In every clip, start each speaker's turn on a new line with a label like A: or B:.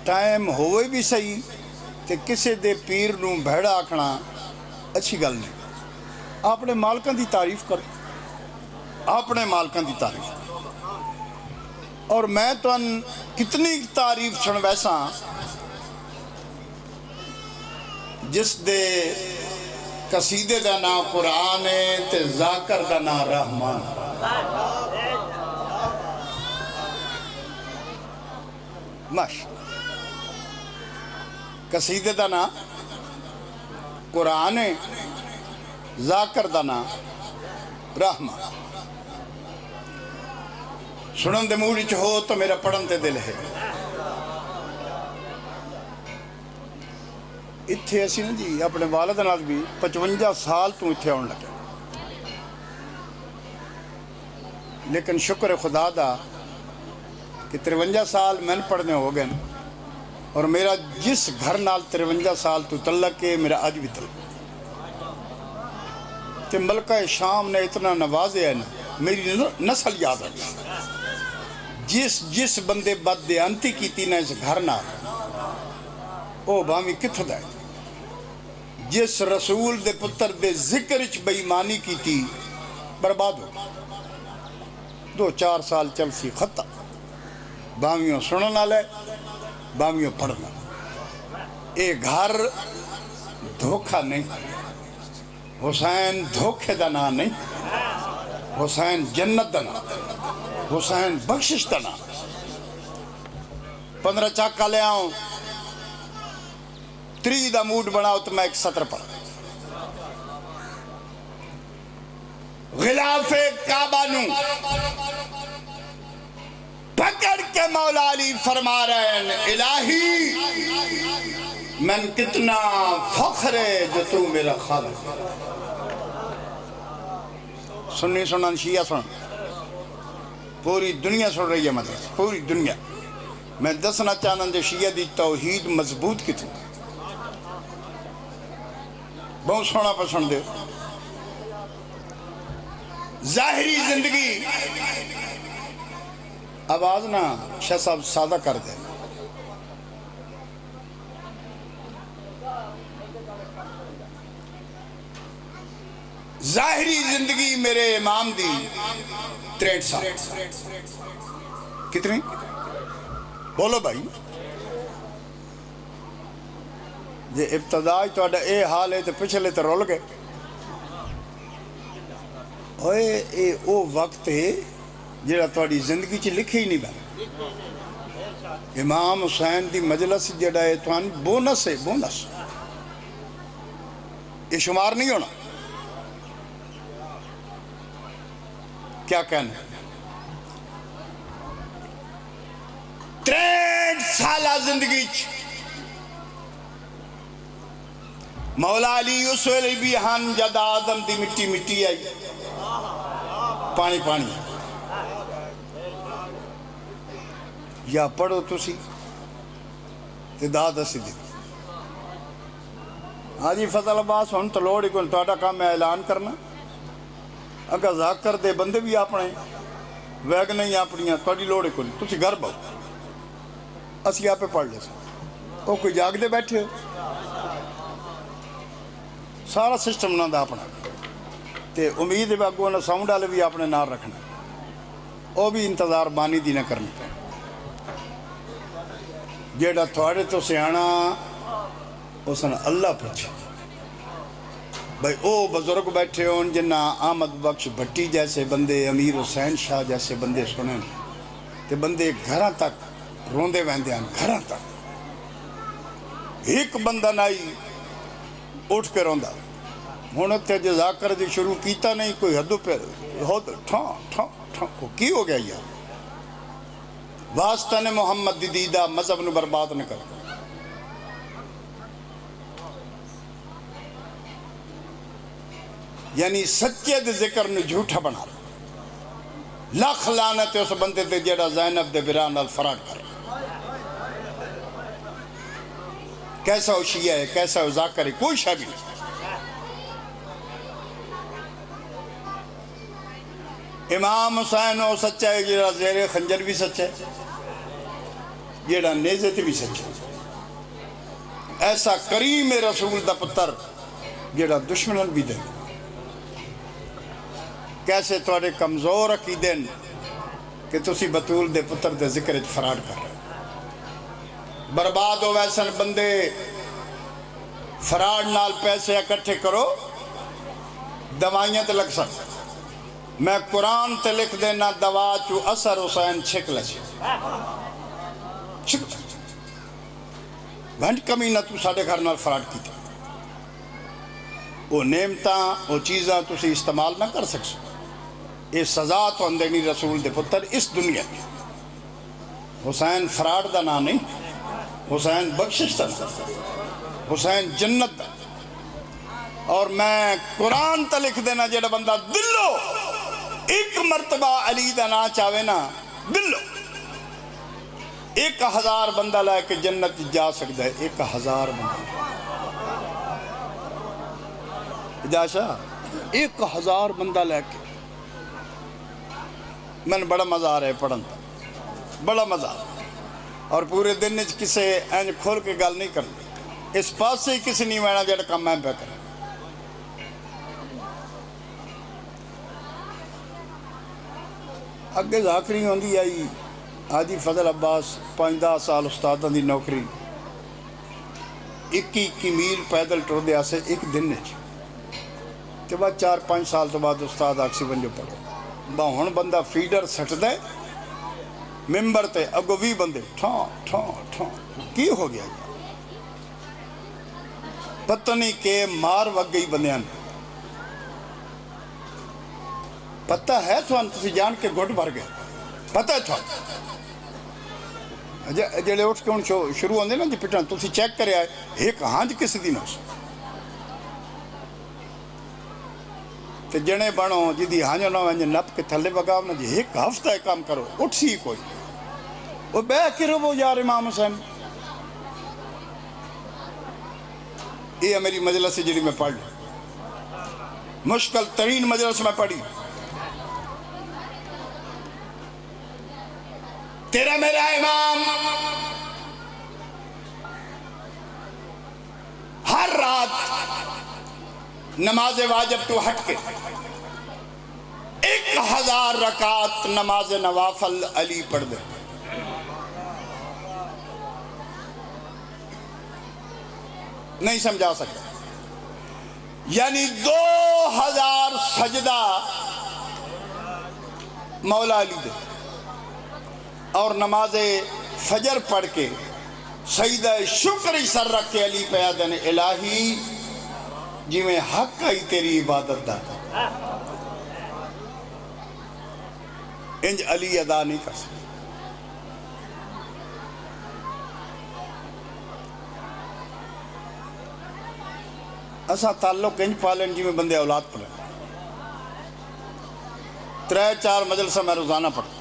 A: Time ہوئے بھی صحیح تے کسے دے پیر نوں بھیڑا آکھنا اچھی گل نہیں. اپنے مالکاں دی تعریف کرو، اپنے مالکاں دی تعریف. اور میں تن کتنی تعریف سن ویسا جس دے قصیدے دا نام قرآن ہے تے ذاکر دا نام رحمان. قصیدے دا نام قرآن ہے، ذاکر دا نام رحمان. سنن دے موڑی چ ہو تو میرا پڑھن تے دل ہے. اتھے اسی نا جی اپنے والد نال بھی 55 سال تو اتھے آن لگے، لیکن شکر خدا دا کہ 53 سال میں پڑھنے ہو گئے اور میرا جس گھر نال 53 سال تو تعلق ہے میرا آج بھی تعلق. کہ ملکہ شام نے اتنا نوازے ہے نا، میری نسل یاد ہے. جس بندے بد دیانتی کیتی نا اس گھر نال او بامی کتھو دائے. جس رسول دے پتر دے ذکر چ بےایمانی کیتی برباد ہو. 2-4 سال چل سی ختم. بامیوں سننا لے، بامیوں پڑھنا. اے گھر دھوکہ نہیں، حسین دھوکے دا نام نہیں، حسین جنت دا نام، حسین بخشش دا نام. 15 چاکا لے آؤں 3 دا موڈ بناؤ تو میں ایک سطر پڑھ. غلاف کعبہ نوں پکڑ کے مولا علی فرما رہے ہیں الہی من کتنا فخر ہے جو تو میرا خالق. سنی سنن شیعہ سن، پوری دنیا سن رہی ہے. مطلب پوری دنیا. میں دسنا چاہنا جو شیعہ دی توحید مضبوط کتنی بہت سونا پسند دے. ظاہری زندگی آواز نہ شاہ صاحب سادہ کر دے. ظاہری زندگی میرے امام دی 63 سال. کتنی بولو بھائی. جے ابتدائی تو اے حال ہے تو پچھلے تو رول گئے. ہوئے اے او وقت ہے جڑا تواڈی زندگی چ لکھے ہی نہیں بن. امام حسین دی مجلس جڑا ہے توان بونس ہے، بونس. یہ شمار نہیں ہونا. کیا کہنا 63 سالہ زندگی چ مولا علی اس ویلے بھی ہن جد آدم دی مٹی مٹی آئی، پانی پانی. یا پڑھو تسی تداد اسی دی. حاجی فضل عباس ہن تو لوڑ ہی کوئی تہاڈا کام ہے اعلان کرنا. اگر ذاکر دے بندے بھی اپنے ویگ نہیں اپنیاں تہاڈی لوڑ ہی کوئی. تسی گھر بہو اسی آپ پڑھ لے سو. وہ کوئی جاگ دے بیٹھے ہو. سارا سسٹم نہ دا اپنا. تے امید ہے اگوں نہ ساؤنڈ والے بھی اپنے نال رکھنا. وہ بھی انتظار بانی دی نہ کرنا. جیڑا تھوڑے تو سیانا اس نے اللہ پوچھا. بھائی او بزرگ بیٹھے ہون جنہ احمد بخش بھٹی جیسے بندے، امیر حسین شاہ جیسے بندے سنیں تے بندے گھراں تک روندے ویندے ہیں. گھراں تک ایک بندہ نائی اٹھ کے روندا. ہن تے جو ذاکر دی شروع کیتا نہیں کوئی حدوں پہ ہو ٹھاں ٹھاں ٹھاں کی ہو گیا یار. واسطہ نے محمد دی دیدہ مذہب نو برباد نہ کر. یعنی سچے دے ذکر نو جھوٹا بنا. لکھ لعنت اس بندے تے جیڑا زینب دے بران نال فراڈ کر. کیسا ہو شیعہ ہے، کیسا ہو ذاکر ہے، کوئی شے بھی نہیں. امام حسین ہو سچا ہے، جیڑا زیر خنجر بھی سچا ہے. جیڑا نیزے تے بھی سچا، ایسا کریم رسول دا پتر جیڑا دشمنن بھی دے۔ کیسے تھوڑے کمزور عقیدے کہ تسی بطول دے پتر دے ذکر فراڈ کر رہے، برباد ہو ویسن بندے فراڈ نال پیسے اکٹھے کرو، دوائیاں تے لگ سکتے، میں قرآن تے لکھ دینا دوا چو اثر حسین چھک لچے چھک گھنٹ کمی نہ تو ساڑھے گھر نال فراڈ کی تھا، وہ نعمتاں وہ چیزاں تسی استعمال نہ کر سکسو، یہ سزا تو اندینی رسول دے پتر اس دنیا میں۔ حسین فراڈ دا نا نہیں، حسین بخشش دا نا، حسین جنت دا۔ اور میں قرآن تا لکھ دینا جیڑا بندہ دلو ایک مرتبہ علی دا نا چاہوے نا، دلو 1000 بندہ لائے کہ جنت جا سکتا ہے، 1000 بندہ جاشا 1000 بندہ لے کے۔ میں نے بڑا مزہ آ رہا ہے پڑھن تا، بڑا مزہ آ رہا ہے، اور پورے دن کسے اینج کھول کے گل نہیں کرنا، اس پاس سے ہی کسی نہیں وینا جڑا کام میں پہ کریں۔ اگے ذاکری ہوندی آئی حاجی فضل عباس 5-10 سال استاداں دی نوکری، 21 میل پیدل ٹر دیا سے ایک دن نے کے بعد 4-5 سال تو بعد استاد آکسی بنجو پڑھو ہن بندہ فیڈر سٹ دے ممبر تے اگو 20 بندے ٹھاں ٹھاں ٹھاں کی ہو گیا پتہ نہیں کہ مار وگ گئی بندیاں پتہ ہے تسی جان کے گھٹ بھر گئے پتہ ہے جڑے اٹھ کے ان شروع ہوندے نا جی پٹن تسی چیک کرے آئے ایک ہانج کس دی نہ تے جنے بنو جدی ہانجو نہ ونجے نپ کے تھلے بگاو نا جی ایک ہفتہ کام کرو اٹھ سی کوئی وہ بے کرو وہ یار امام حسین یہ میری مجلس سے جڑی میں پڑھ لی مشکل ترین مجلس میں پڑھی تیرا میرا امام ہر رات نماز واجب تو ہٹ کے 1000 رکعت نماز نوافل علی پڑھ دے نہیں سمجھا سکتا یعنی 2000 سجدہ مولا علی دے اور نماز فجر پڑھ کے سجدہ شکر سر رکھ کے علی پہ آدھن الہی جی میں حق آئی تیری عبادت دا انج علی ادا نہیں کر سکتا ایسا تعلق انج پالن جی میں بندے اولاد پڑھیں 3-4 مجلسہ میں روزانہ پڑھتا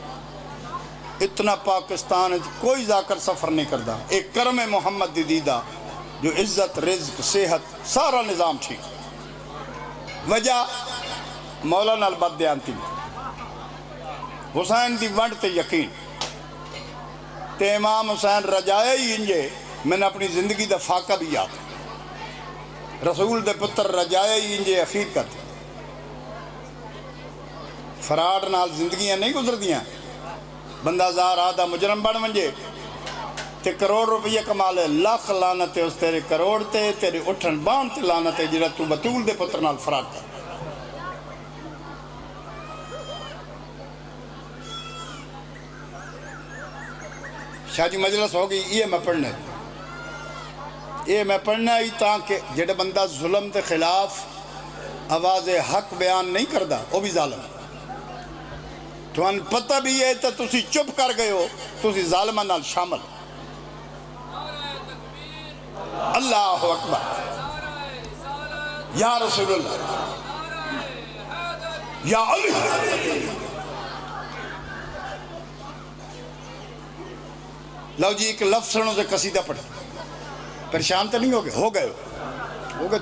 A: اتنا پاکستان کوئی ذاکر سفر نہیں کرتا ایک کرم محمد دیدہ جو عزت رزق صحت سارا نظام ٹھیک وجہ مولانا البد دیانتی حسین دی ونڈ تے یقین تے امام حسین رجائے ہی انجے میں نے اپنی زندگی دا فاقہ بھی یاد رسول دے پتر رجائے ہی انجے اخیر کرتے فراڈ نال زندگیاں نہیں گزر دیاں بندہ زار آدھا مجرم بڑھ منجے تے کروڑ روپیہ کما لے لاکھ لانت ہے اس تیرے کروڑ تے تیرے اٹھن بان تے لانت ہے جنہا تو بطول دے پتر نال فراڈ کر شاہ جی مجلس ہوگی یہ میں پڑھنا ہی تاکہ جڑے بندہ ظلم دے خلاف آواز حق بیان نہیں کردا وہ بھی ظالم تو ان پتہ بھی ہے تو تسی چپ کر گئے ہو تسی ظالمہ نال شامل اللہ اکبر یا رسول اللہ یا علی لو جی ایک لفظ سنو سے قصیدہ پڑھ پریشان تو نہیں ہو گئے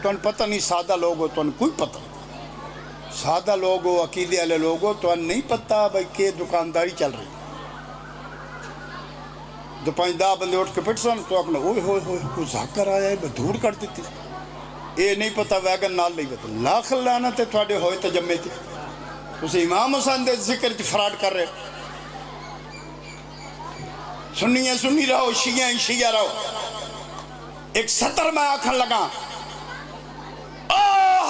A: تو ان پتہ نہیں سادہ لوگ ہو تو ان کوئی پتہ سادہ لوگ ہو عقیدے والے لوگ ہو تو ان نہیں پتہ بھائی کہ دکانداری چل رہی تو 5-10 بندے اٹھ کے پٹ سن تو آخنا اوئے ہوئے ہوئے کوئی ذاکر آیا ہے دھوڑ کر دیتی یہ نہیں پتا ویگن نال نہیں پتا لاکھ لعنت ہے تھوڑے ہوئے تو جمے تھے اسے امام حسین دے ذکر چ فراڈ کر رہے سنی سنی رہو شیعہ رہو ایک سطر میں آکھن لگا او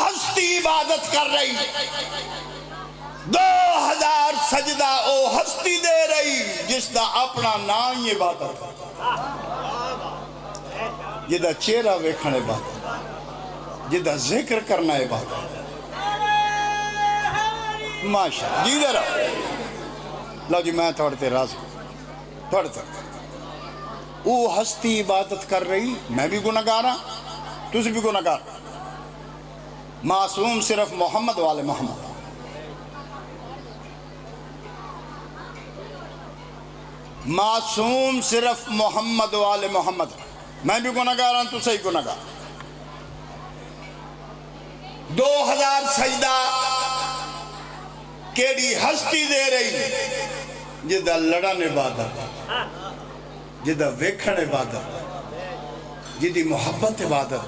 A: ہستی عبادت کر رہی 2000 سجدہ او ہستی دے رہی جس دا اپنا نام یہ عبادت جدہ چہرہ ویکھنے عبادت جدہ ذکر کرنا عبادت ماشاء جی دے رہا لو جی میں تھوڑے تے راضی تھوڑے تے او ہستی عبادت کر رہی میں بھی گناہگار ہاں تسی بھی گناہگار معصوم صرف محمد والے محمد معصوم صرف محمد والے محمد میں بھی گناہگار ہوں تو صحیح گناہگار 2000 سجدہ کیڑی ہستی دے رہی جدہ لڑن عبادت جدہ ویکھن عبادت جدی محبت عبادت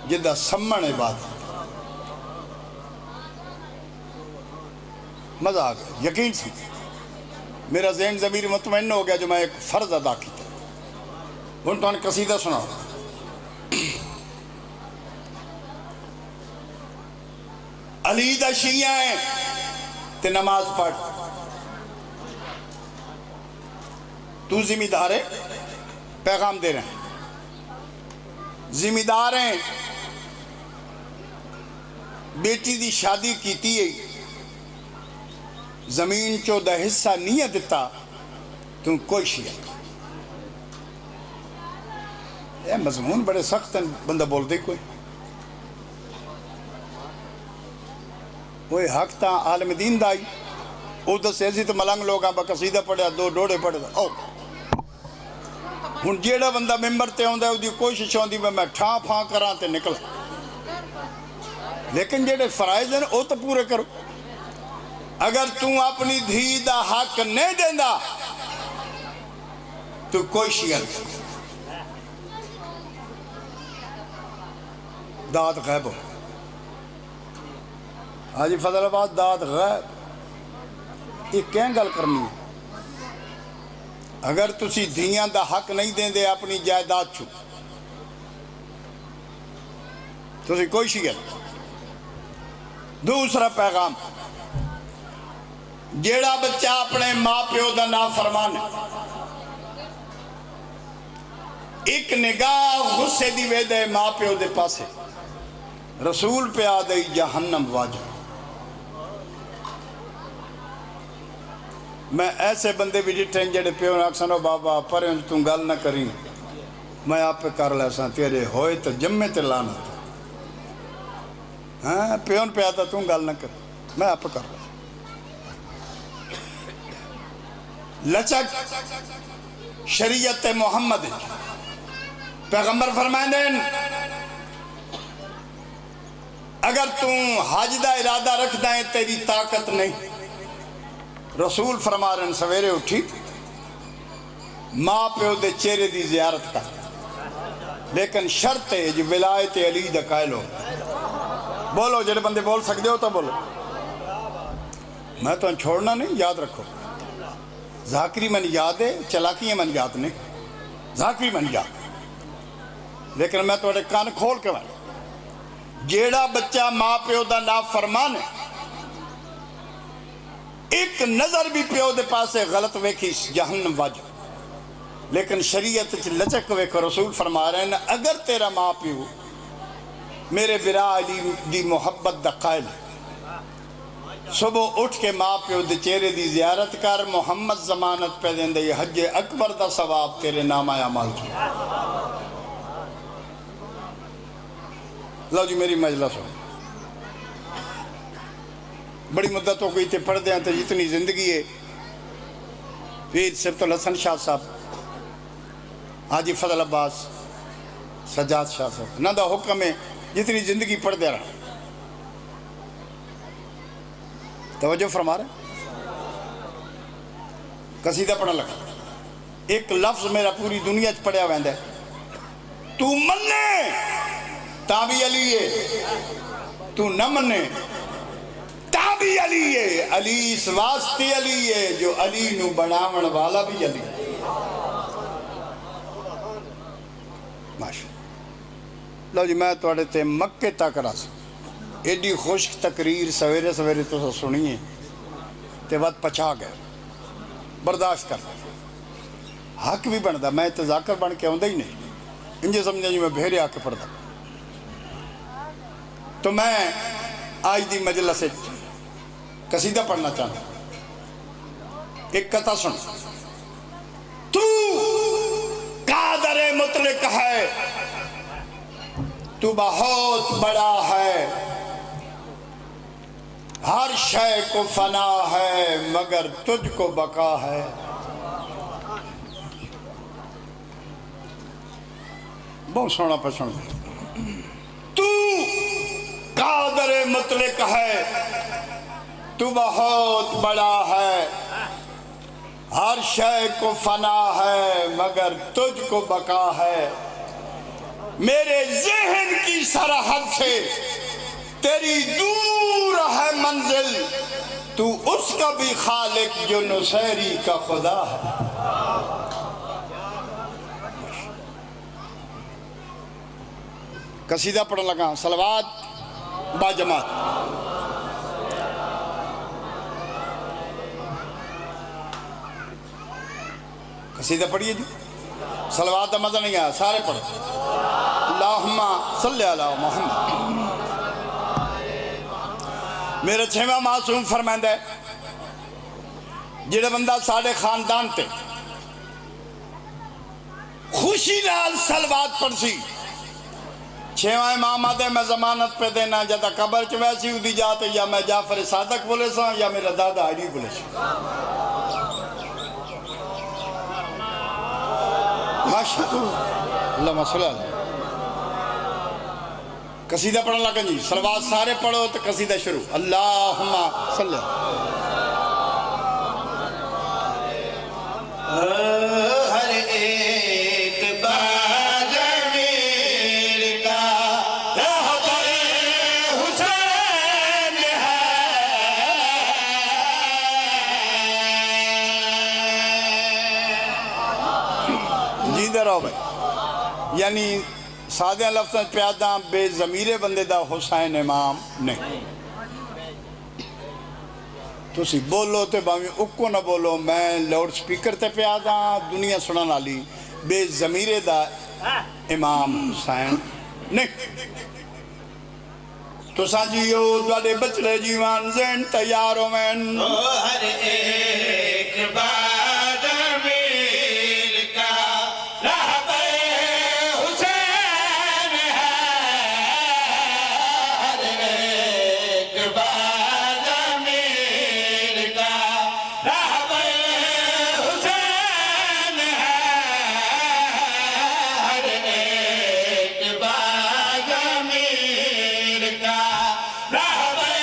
A: جدہ سمن عبادت مزہ آ گیا یقین سے میرا ذہن ضمیر مطمئن ہو گیا جو میں ایک فرض ادا کیتا ہوں تو انہیں قصیدہ سناؤ علی دا شیعہ ہیں تے نماز پڑھ تو ذمہ دار ہے پیغام دے رہے ہیں ذمہ دار ہیں بیٹی دی شادی کیتی ہے زمین چودہ حصہ نہیں دیتا تم کوئی شیعہ یہ مضمون بڑے سخت ہیں بندہ بول دے کوئی وہ حق تا عالم دین دائی او دس ایسی تو ملنگ لوگ آپ قصیدہ پڑھا 2 ڈوڑے پڑھا او ہن جیڑا بندہ ممبر تے ہوندہ ہے وہ دی کوشش ہوندی میں ٹھاں پھاں کران تے نکل لیکن جیڑے فرائض ہیں او تو پورے کرو اگر تم اپنی دھی دا حق نہیں دیندہ تو کوئی شیعہ داد غیب ہو حاجی فضل آباد داد غیب یہ کہیں گل کرنی ہے اگر تسی دھیاں دا حق نہیں دیں دے اپنی جائیداد چھو تسی کوئی شیعہ دوسرا پیغام جیڑا بچہ اپنے ماں پیو دا نافرمان ہے ایک نگاہ غصے دی ویدے ماں پیو دے پاسے رسول پہ آدھائی جہنم واجب میں ایسے بندے بھی ڈٹھیں جڑے پیو نے اکسنو بابا پریں تم گل نہ کریں میں آپ پہ کر لیسا تیرے ہوئے تو جمعے تے لانا تھا ہاں پیون پہ آتا تم گل نہ کر میں آپ پہ کر لیسا لچک شریعت محمد پیغمبر فرمائیں اگر تم حج دا ارادہ رکھ دائیں تیری طاقت نہیں رسول فرما رہے ہیں سویرے اٹھی ماں پیو دے چہرے دی زیارت کر لیکن شرط ہے جو ولایت علی دا قائل ہو بولو جڑے بندے بول سکتے ہو تو بولو میں تو چھوڑنا نہیں یاد رکھو ذاکری من یاد ہے چلاکی من یاد نہیں ذاکری من یاد لیکن میں تو کان کھول کے میں جیڑا بچہ ماں پیو دا نافرمان ہے ایک نظر بھی پیو دے پاسے غلط ویکھی جہنم واجب لیکن شریعت لچک ویکھو رسول فرما رہے ہیں اگر تیرا ماں پیو میرے برا علی دی محبت دا قائل ہے صبح اٹھ کے ماں پیو دے چہرے دی زیارت کر محمد ضمانت پہ دیں دے یہ حج اکبر دا ثواب تیرے نام آیا مال کی لو جی میری مجلس ہو بڑی مدتوں کو اتنے پڑھ دیں تو جتنی زندگی ہے پیر سبت الحسن شاہ صاحب حاجی فضل عباس سجاد شاہ صاحب نہ دا حکم ہے جتنی زندگی پڑھ دے رہا توجہ فرما رہے قصیدہ پڑھن لگا، ایک لفظ میرا پوری دنیا پڑھیا ویندا ہے، تو مننے تا بھی علی ہے، تو نہ مننے تا بھی علی ہے، علی اس واسطے علی ہے جو علی نو بناون والا بھی علی ہے۔ ماشاء لو جی، میں توڑے تے مکے تک رس ایڈی خشک تقریر سویرے سویرے تو سنیے تے وقت پچھا گئے، برداشت کر حق بھی بنتا، میں تذاکر بن کے آؤں ہی نہیں، انجھے سمجھا جی میں بھیرے آ کے پڑھتا۔ تو میں آج دی مجلس سے قصیدہ پڑھنا چاہتا، ایک قطعہ سن۔ تو قادر مطلق ہے، تو بہت بڑا ہے، ہر شے کو فنا ہے مگر تجھ کو بقا ہے۔ بہت سونا پسند۔ تو قادر مطلق ہے، تو بہت بڑا ہے، ہر شے کو فنا ہے مگر تجھ کو بقا ہے۔ میرے ذہن کی سرحد سے تیری دور ہے منزل، تو اس کا بھی خالق جو نصیری کا خدا ہے۔ قصیدہ پڑھنے لگا، صلوات با جماعت۔ قصیدہ پڑھیے جی، صلوات کا مزہ نہیں آیا، سارے پڑھو۔ اللہم صلی علی محمد۔ میرا چھواں معصوم فرمائندہ ہے، جڑا بندہ ساڑھے خاندان تے خوشی نال صلوات پڑھ سی، چھواں امام آدھے میں ضمانت پہ دینا جدہ قبر چ ویسی اُدھی جاتے، یا میں جعفر صادق بولے سا یا میرا دادا علی بولے سا۔ ماشاءاللہ، اللہم صلی اللہ۔ قصیدہ پڑھنے لگا جی، صلوات سارے پڑھو تو قصیدہ شروع۔ اللہم صلی اللہ۔
B: ہر ایک باغ میر کا رہبر حسین ہے۔
A: جیندے رہو بھائی، یعنی سادہ لفظاں پیاداں بے ضمیرے بندے دا حسین امام نہیں۔ تسی بولو تے باویں اکو نہ بولو، میں لاؤڈ سپیکر تے پیاداں دنیا سنن والی، بے ضمیرے دا امام حسین نہیں۔ تساں جیو تواڈے بچڑے جیوان ذہن تیار ہوویں۔
B: ہر ایک باغ میر کا رہبر حسین ہے۔ ہر ایک باغ میر کا رہبر حسین ہے۔ ہر ایک باغ میر کا رہبر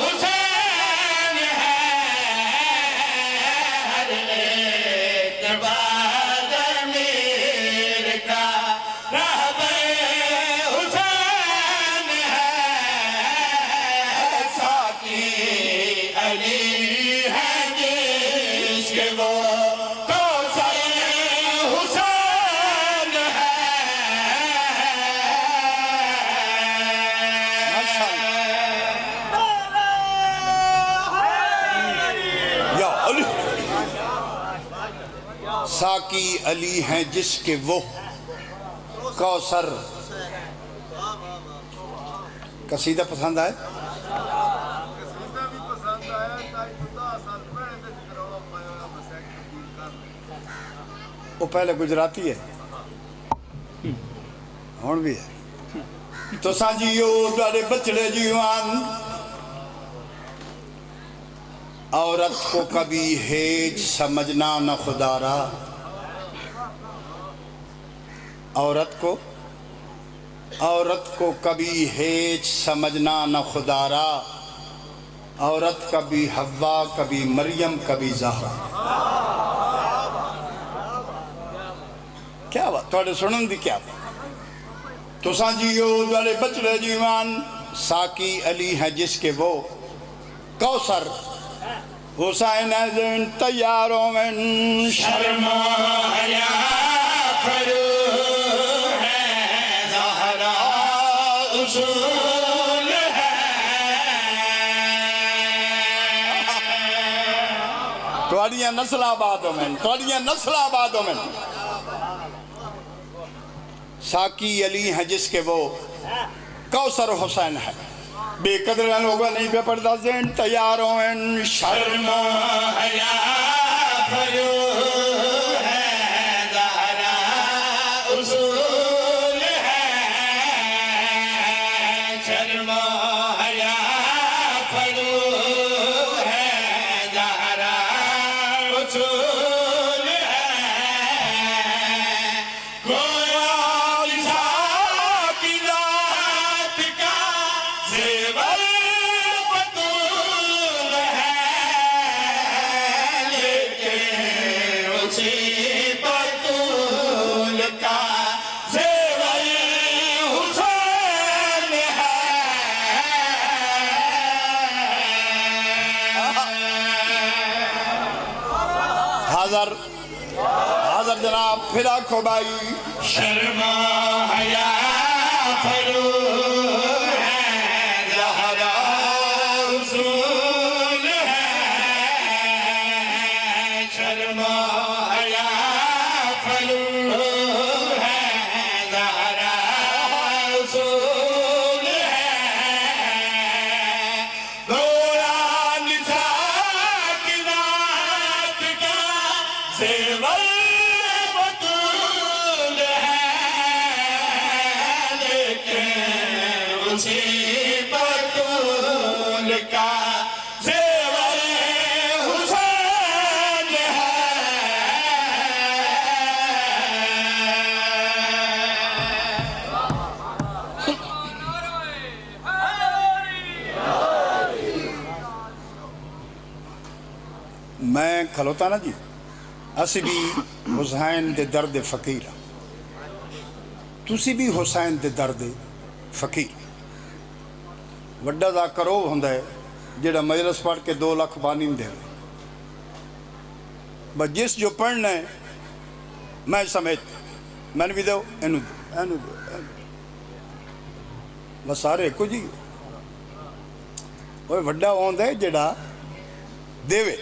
B: حسین ہے۔ ہر ایک باغ میر کا رہبر حسین ہے۔ ساقی علی ہے جس کے وہ کوثر حسین ہے۔
A: یا علی، ساقی علی ہیں جس کے وہ کوثر۔ قصیدہ پسند آئے؟ وہ پہلے گجراتی ہے، ہون بھی ہے۔ تو سانجیو تواڈے بچڑے جیوان، عورت کو کبھی ہیج سمجھنا نہ خدا را، عورت کو کبھی ہیج سمجھنا نہ خدا را، عورت کبھی حوا کبھی مریم کبھی زہرا۔ کیا بات تھوڑے سنن دی کیا بات تو ساں جیو دوارے بچڑے جیوان ساکی علی ہے جس کے وہ کوثر حسین زین تیاروں میں
B: شرم و حیا فرو ہے زہرا اصول ہے
A: توڑیاں نسل آبادوں میں توڑیاں نسل آبادوں میں ساکی علی ہے جس کے وہ کوثر حسین ہے بے قدر لوگوں نہیں پہ پڑتا زین تیاروں میں
B: شرم و حیا فرو ہے زہرا اصول ہے شرم و حیا فرو ہے زہرا اصول ہے گویا نساء کی ذات کا زیور بطول ہے لیکن اسی بطول کا زیور حسین ہے
A: حاضر جناب پھر آنکھو بھائی
B: شرم و حیا فرو ہے زہرا اصول ہے شرم و حیا فرو ہے زہرا اصول ہے گویا نساء کی ذات کا زیور بطول ہے لیکن اسی بطول کا زیور حسین ہے
A: میں کھلوتا نا جی اسی بھی حسین دے درد فقیر تسی بھی حسین دے درد فقیر وڈا دا کروب ہوندا ہے جڑا مجلس پڑھ کے 2 لاکھ بانیم دے بس جس جو پڑھنا ہے میں سمیت میں نے بھی دو اینو دو اینو دو بس سارے کو جی وہ وڈا ہوندا ہے جڑا دیوے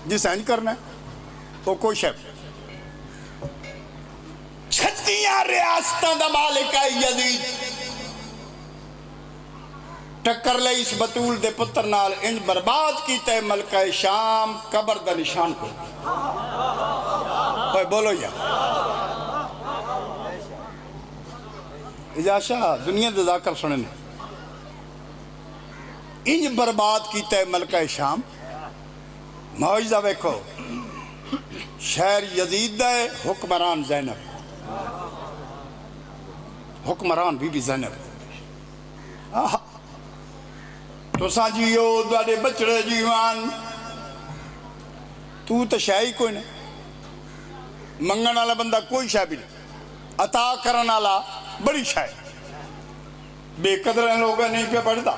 A: جس اینج کرنا ہے وہ کوئی شیف 36 ریاستاں دا مالک ہے یزید ٹکر لے اس بطول دے پتر نال انج برباد کیتا ہے ملکہ شام قبر دا نشان کو اوے بولو یا اجاشا دنیا دا ذاکر سننے انج برباد کیتا ہے ملکہ شام معجزہ ویکھو شہر یزید دا ہے حکمران زینب حکمران بی بی زینب تو ساں جیو دوارے بچڑے جیوان تو شاہی کوئی نہیں منگن والا بندہ کوئی شاہ بھی نہیں عطا کرن والا بڑی شاہ بے قدر لوگوں نہیں پہ پڑھتا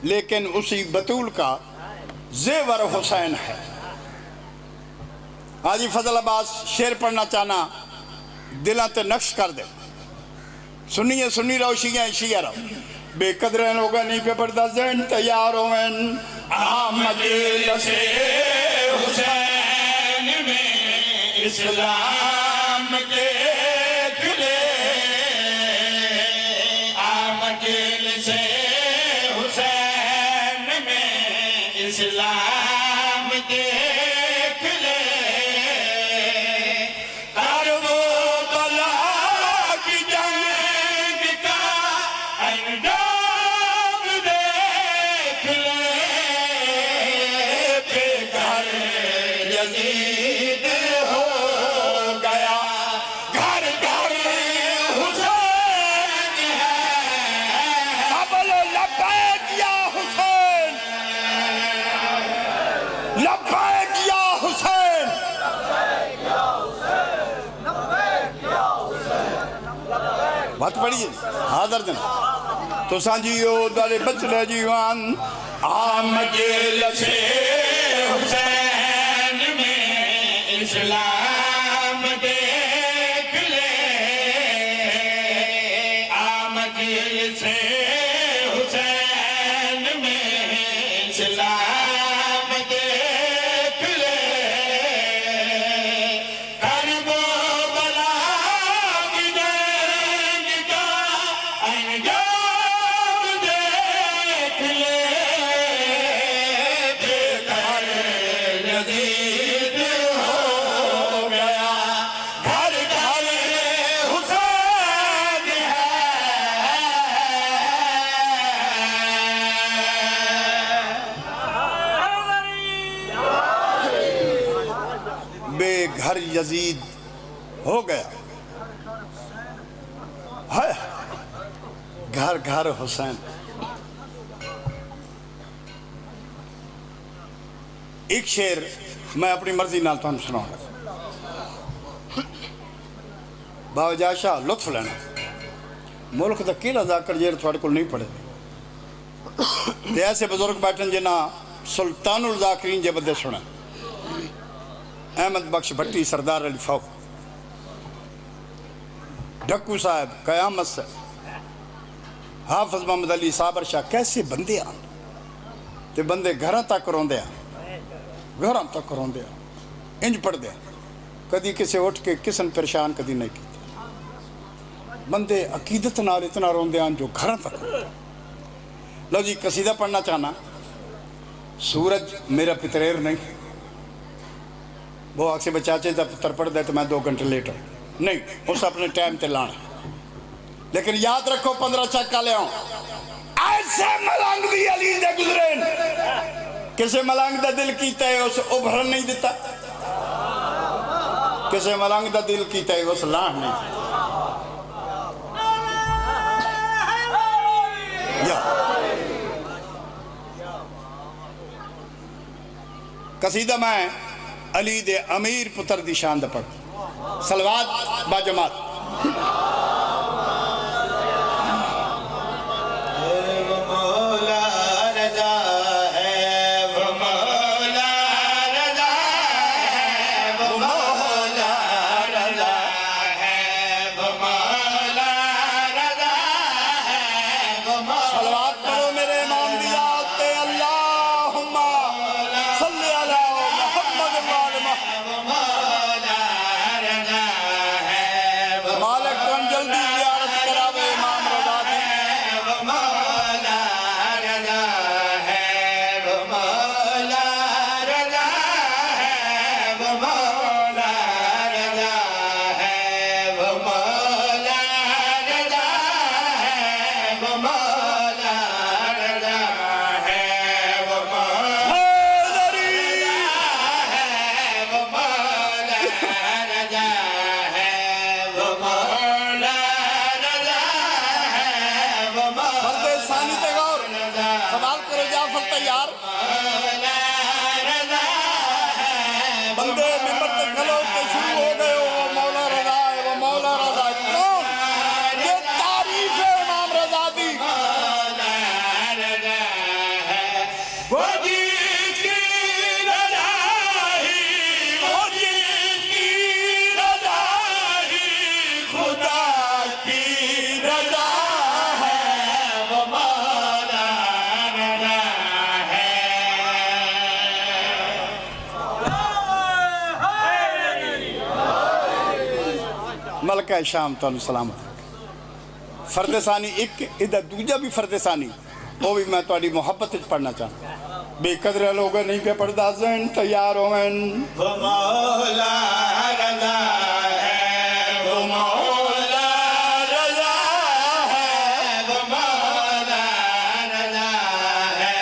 A: لیکن اسی بطول کا زیور حسین ہے حاجی فضل عباس شعر پڑھنا چاہنا دلوں تے نقش کر دے سنیے سنی رہو شیعہ رہو بے قدر لوگوں نہیں پہ پڑھتا زین تیاروں میں
B: آمد سے حسین میں اسلام کے کھلے آمد سے حسین میں اسلام کے کھلے کربلا کی جنگ کا انجام دیکھ لے بے گھر یزید ہو گیا گھر
A: ہاتھ پڑھیے حاضر جناب تو سانجیو دارے بچڑے جیوان
B: مجلس حسین میں اسلام دیکھ لے مجلس حسین میں اسلام دیکھ لے کرب و بلا کی جنگ کا انجام دیکھ لے یزید ہو گیا گھر گھر حسین
A: بے گھر یزید ہو گیا ہے گھر گھر حسین ایک شعر میں اپنی مرضی نال تو سناؤں گا بابا جا شاہ لطف لینا ملک دا کیلا ذاکر جیر تھوڑے کو نہیں پڑھے تے ایسے بزرگ بیٹھن جنا سلطان الذاکرین جے بدے سنیں احمد بخش بھٹی سردار علی فوق ڈھکو صاحب قیامت سے حافظ محمد علی صابر شاہ کیسے بندے آن تے بندے گھرہ تک روندے آن گھرہ تک روندے آن انج پڑھ دے کدی کسے اٹھ کے کسن پریشان کدی نہیں کی بندے عقیدت نال اتنا روندے آن جو گھرہ تک لو جی قصیدہ پڑھنا چاہنا سورج میرا پتریر نہیں وہ آگ سے بچاچے دا پتر پڑھ دے تو میں 2 گھنٹے لیٹ ہوں نہیں اس اپنے ٹائم تے لانا لیکن یاد رکھو 15 چکا لے آؤں ایسے ملانگ بھی علی دے گزرین کسے ملانگ دا دل کیتا ہے اس ابھرن نہیں دیتا کسے ملانگ دا دل کیتا ہے اس لانہ نہیں دیتا قصیدہ میں علی دے امیر پتر دی شان دا پڑھ صلوات با جماعت
B: مولا رضا ہے وہ مولا رضا ہے وہ مولا رضا ہے وہ مولا رضا ہے وہ مولا
A: صلوات پڑھو میرے امام دی یاد تے اللہم صلی علی محمد وآل محمد مالک کون جلدی زیارت کراوے امام رضا دی فرد ثانی تے غور سوال کرو جعفر تیار بندے ممبر تے کھلو کے شروع ہو گئے وہ مولا رضا ہے وہ مولا رضا ہے کون یہ تعریف ہے امام رضا دی
B: وہ جس کی رضا ہی وہ جس کی رضا ہی خدا کی رضا ہے وہ مولا رضا ہے
A: ملکہ شام تو سلامت فرد ثانی ایک ادھر دوجہ بھی فرد ثانی وہ بھی میں تھوڑی محبت پڑھنا چاہتا بے قدر لوگ نہیں پہ پڑھدا زین تیار ہوئن
B: وہ مولا رضا ہے وہ مولا رضا ہے وہ مولا رضا ہے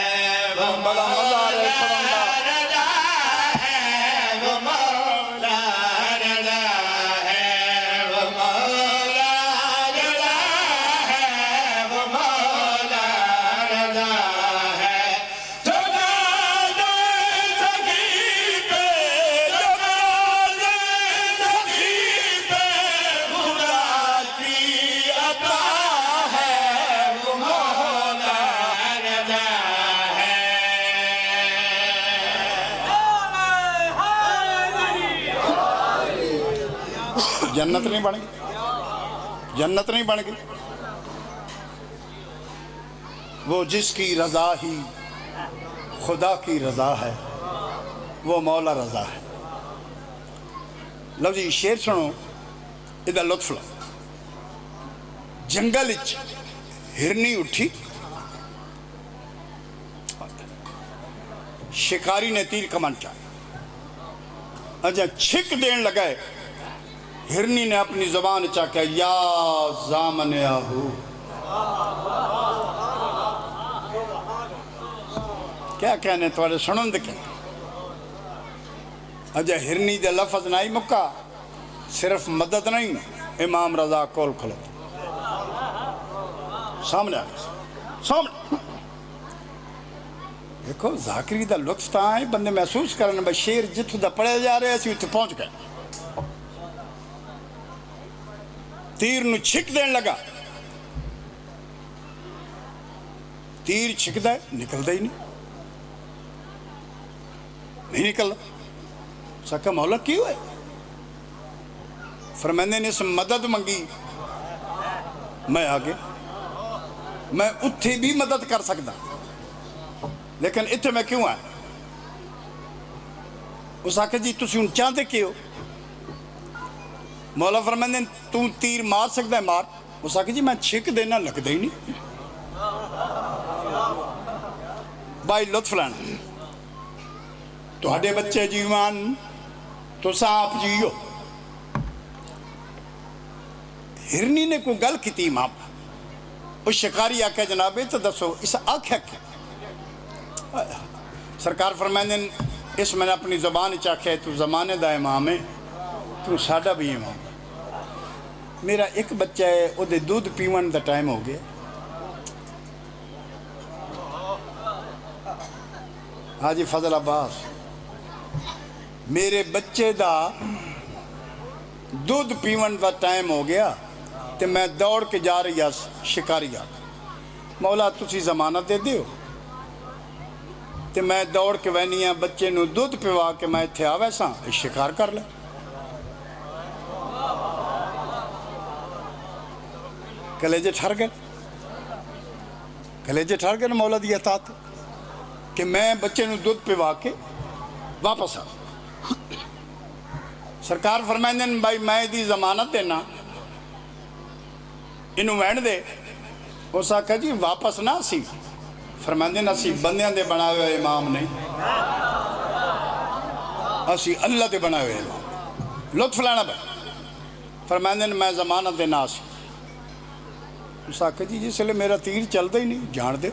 B: وہ
A: بڑا مزہ آ رہا ہے پڑھنگا
B: رضا ہے وہ مولا رضا ہے وہ مولا رضا ہے وہ مولا رضا ہے جو جادہ سگی پہ جمع
A: جنت نہیں بن گئی، جنت نہیں بن گئی۔ وہ جس کی رضا ہی خدا کی رضا ہے وہ مولا رضا ہے۔ لو جی شیر سنو، ادھر لطف لو۔ جنگل اچ ہرنی اٹھی، شکاری نے تیر کمان چاہا، اجا چھک دین لگائے، ہرنی نے اپنی زبان چاہا یا زامن آہو۔ کیا کہنے توڑے سنن دکھیں، اجا ہرنی دے لفظ نہیں مکا، صرف مدد نہیں، امام رضا کول کھلو سامنے آگے سامنے۔ دیکھو ذاکری دا لطف تا ہے، بندے محسوس کرنے با شیر جتھو دا پڑھے جا رہے اسی اتھے پہنچ گئے۔ تیر نو چھک دین لگا، تیر چھک دے نکل دے ہی نہیں نکل رہا۔ سکا مولا کیوں ہے؟ فرماندے نے اس مدد منگی، میں آگے، میں اتھے بھی مدد کر سکتا لیکن اتھے میں کیوں آیا؟ اس آکھے جی تسی ان چاہتے کیوں؟ مولا فرماندے تو تیر مار سکتا ہے مار۔ اس آکھے جی میں چھک دینا لگ دے ہی نہیں۔ بھائی لطف لینا، تو ہڈے بچے جیوان تو سانپ جیو۔ ہرنی نے کوئی گل کی تھی ماں، اس شکاری آکھے جنابے تو دسو اس آکھے کیا؟ سرکار فرمائیں دیں اس میں نے اپنی زبان چاکھے تو زمانے دا امام ہے، تو ساڑھا بھی امام۔ میرا ایک بچہ ہے او دے دودھ پیون دا ٹائم ہو گیا، حاجی فضل عباس، میرے بچے دا دودھ پیون دا ٹائم ہو گیا تے میں دوڑ کے جا رہی ہاں شکاری آ، مولا تسی ضمانت دے دیو تے میں دوڑ کے وینیاں بچے نو دودھ پیوا کے میں تھے آوے ساں شکار کر لے۔ کلیجے ٹھر گئے، کلیجے ٹھر گئے مولا دی اطاعت کہ میں بچے نو دودھ پیوا کے واپس آ۔ سرکار فرمائیں دیں بھائی میں دی ضمانت دینا انہوں وین دے۔ اس آکھا جی واپس نہ سی، فرمائیں دیں اسی بندیاں دے بنا ہوئے امام نہیں، اسی اللہ دے بنا ہوئے امام۔ لطف لینا بھائی، فرمائیں دیں میں ضمانت دینا سی۔ اس آکھا جی جس لئے میرا تیر چل دے ہی نہیں، جان دے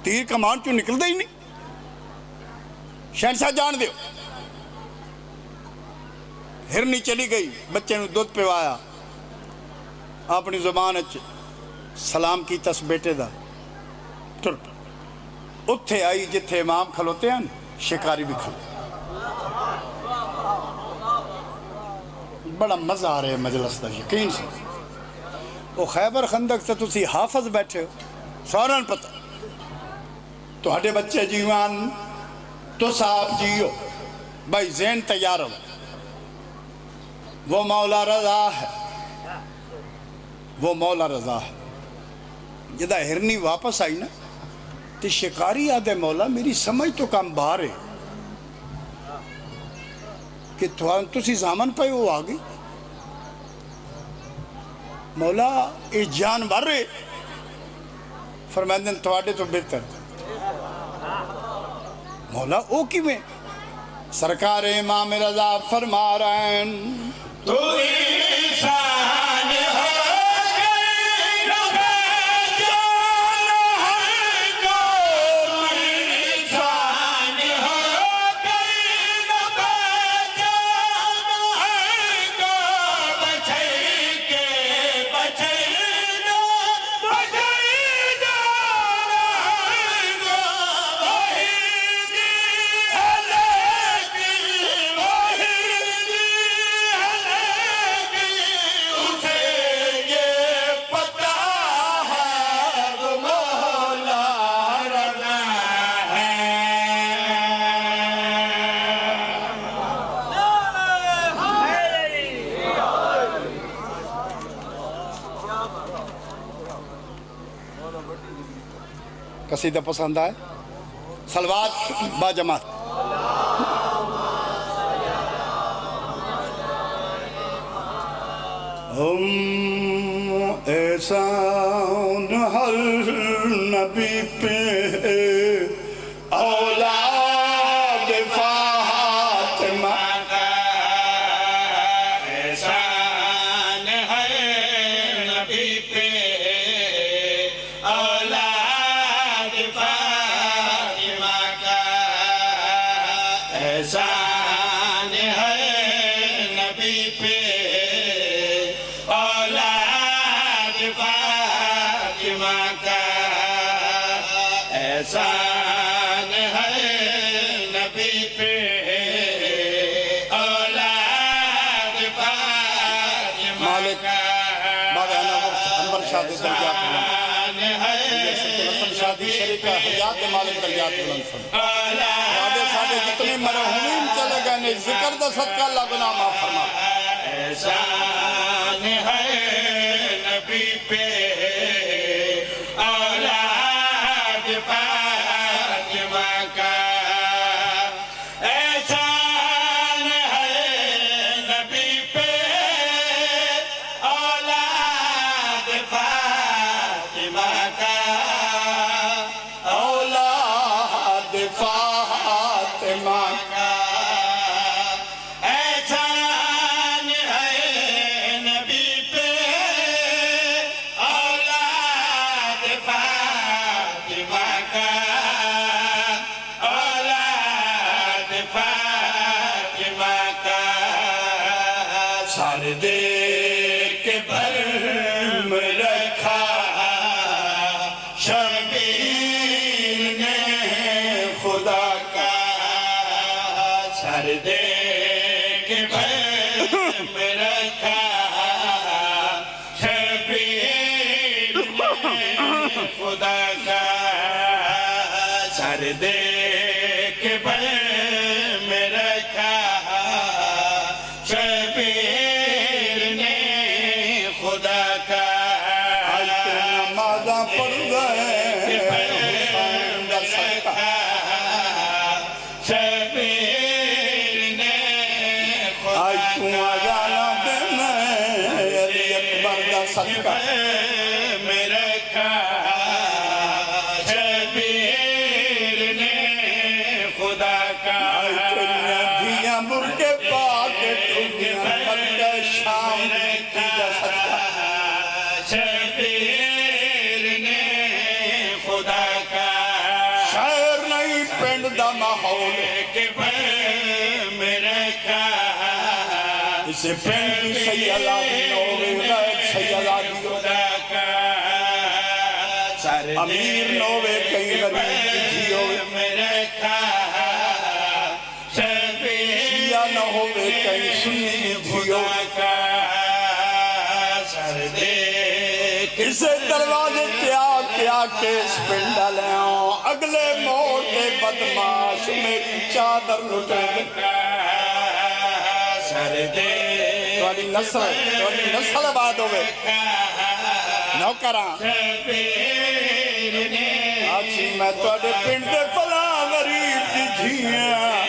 A: تیر کمان چو نکل دے ہی نہیں، شہنشاہ جان دیو۔ ہرنی چلی گئی، بچے نو دودھ پیوایا، اپنی زبان سلام کی تس بیٹے دا ٹر اتھے آئی جتھے امام کھلوتے ہیں شکاری بھی کھلو۔ بڑا مزہ آ رہے مجلس دا یقین سے۔ وہ خیبر خندق سے تسی حافظ بیٹھے ہو سارن پتہ، تو ہڈے بچے جیوان تو صاحب جیو بھائی ذہن تیار ہو، وہ مولا رضا ہے، وہ مولا رضا ہے۔ جدہ ہرنی واپس آئی نا تو شکاری آدھے مولا میری سمجھ تو کم باہر ہے کہ تسی زامن پہ وہ آگئی، مولا اے جانور ہے۔ فرمائیں دیں تواڈے تو بہتر، مولا او کی میں؟ سرکار امام رضا فرما رہے ہیں
B: تو انسان ہو گئی نبی جان ہے کو، انسان ہو گئی نبی جان ہے کو، بچے کے بچے نہ بچے جان ہے کو، وہی دی ہلکی وہی دی ہلکی
A: قصیدہ پسند آئے صلوات با جماعت ہم احسان ہر نبی پہ اولاد فاطمہ
B: کا احسان ہے نبی پہ اولاد فاطمہ کا احسان ہے نبی پہ اولاد فاطمہ کا احسان ہے نبی پہ اولاد فاطمہ
A: مالک
B: کا
A: بابا انور شادی درجات
B: احسان ہے
A: نسل شادی شریکہ حیات مالک درجات بلند
B: اولاد
A: ساڑھے جتنے مرحومین چلے گئے نے ذکر دا صدقہ اللہ گناہ معاف فرما
B: احسان ہے نبی پہ اولاد فاطمہ کا احسان ہے نبی پہ اولاد فاطمہ کا
A: اولاد فاطمہ
B: احسان ہے نبی پہ اولاد فاطمہ کا اولاد فاطمہ کا سر دے کے بھرم رکھا شبیر نے خدا کا سر دے کے بھرم رکھا شبیر نے خدا کا سر دے کے بھرم رکھا شبیر نے خدا کا
A: نمازاں پڑھ گئے حسین دا صدقہ
B: شبیر نے
A: آج تم آجانا دینا علی اکبر دا صدقہ
B: میرا شبیر نے خدا کا
A: دھیاں برکے پاک دھیاں مکہ شام کی دا صدقہ
B: شبیر نے خدا کا
A: شہر نہیں پینڈ دا ماحول
B: کہ میرا
A: اسے پینڈ کی سیالادی نوے غیب سیالادی
B: خدا کا سارے
A: امیر نوے کئی غریب کی دھی ہوئے
B: میرے
A: شیعہ نہ ہوئے کئی سنی کی دھی ہوئے اسے دروازے تیا کے اس پنڈا لے آؤں اگلے موڑ کے بدماش میری چادر لٹے توڑی نسل آباد ہوئے نوکراں آچھی میں توڑے پنڈ دے فلاں غریب دی دھیاں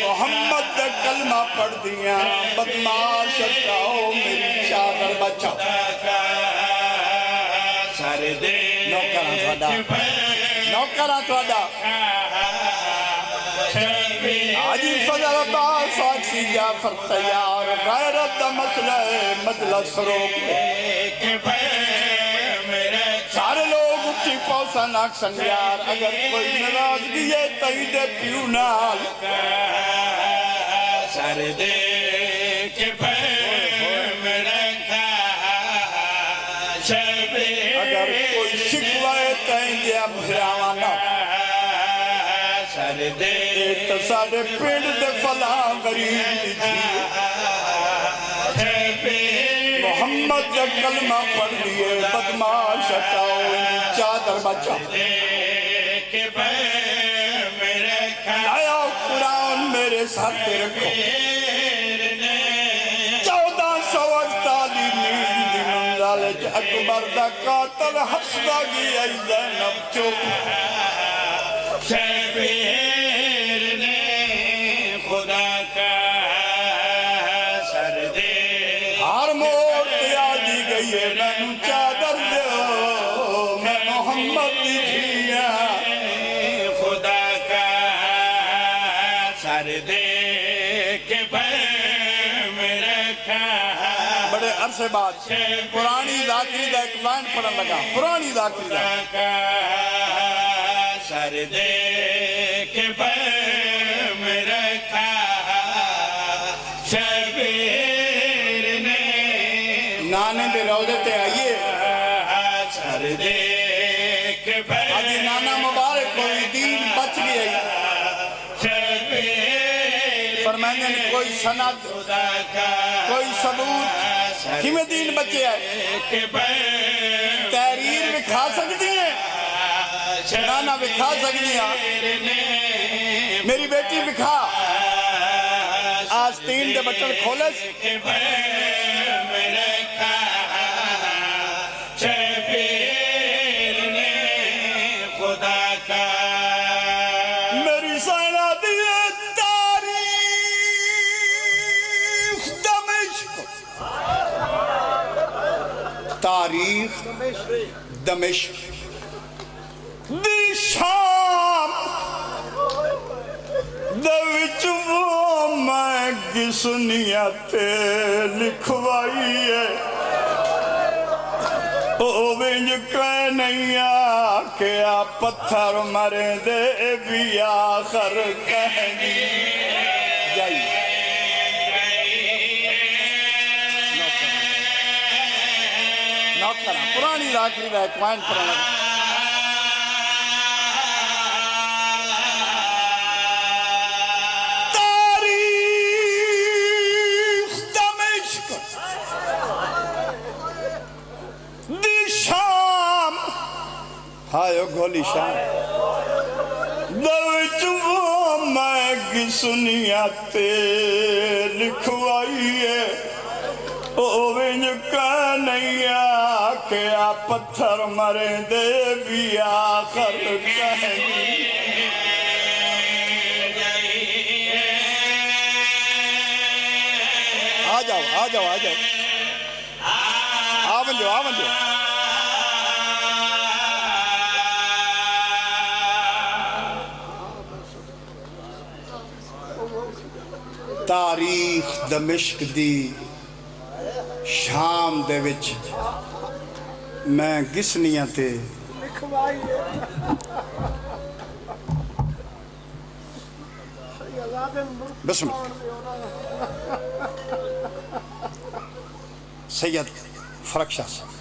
A: محمد دے کلمہ پڑھ دیاں بدماش اٹھاؤ میری چادر بچاؤ نوکراں توڑا آجی فضل عباس آجی جعفر تیار غیرت دا مسئلہ مجلس روک دے سارے لوگ اٹھی پوسا ناکسن یار اگر کوئی ناراضگی ہے تہید پیو نال
B: سارے دے کے
A: اگر کوئی شکوائے تہید امہراوانا ایک ساڑے پیڑ دے فلاں غریب تھی محمد کا کلمہ پڑھ لیے بدماش ہٹاؤ چادر بچاؤ آیا قرآن میرے ساتھ رکھو 1448 نیل دی منزل اکبر دا قاتل ہسدا گیا زینب چپ
B: شبیر نے خدا کا سر دے
A: ہر موڑ تے آدھی گئی ہے میں چادر دیو میں محمد دی دھیا
B: خدا کا سر دے کے پر میں رکھا
A: بڑے عرصے بعد پرانی ذاکری دا ایک لائن پڑھن لگا پرانی ذاکری دا
B: خدا کا سر دے کے پر میں رکھا شبیر نے
A: نانے دے روزے تے آئیے
B: سر دے کے پر
A: آدھی نانا مبارک کوئی دین بچ گئی
B: شبیر
A: فرمائنے نے کوئی سند
B: خدا کا
A: کوئی ثبوت کی میں دین بچے آئے
B: کے پر
A: تحریر بھی کھا سکتی ہیں نانا بھی کھا سکتی ہیں میری بیٹی بھی کھا آستین دے بٹن کھولس
B: کے پر میں رکھا شبیر نے خدا کا
A: میری سائنہ دیئے تاریخ دمشق تاریخ دمشق دی شام دوچ وہ میں گسنیت لکھوائی ہے او ونج کہنیا کہ آپ پتھر مرے دے بھی آخر کہنی جائی نوکرہ پرانی ذاکری دا ایک وائن پرانا تاریخ دمشق دی شام ہائیو گھولی شام دوچ وہ میں گسنیات لکھوائی ہے او ونج کہنیا کہ آپ پتھر مرے دے بھی آخر کہنی آ جاؤ آ جاؤ آ جاؤ آون جو آون جو تاریخ دمشق دی شام دے وچ میں گسنیاں تے بسم سید فرق شاہ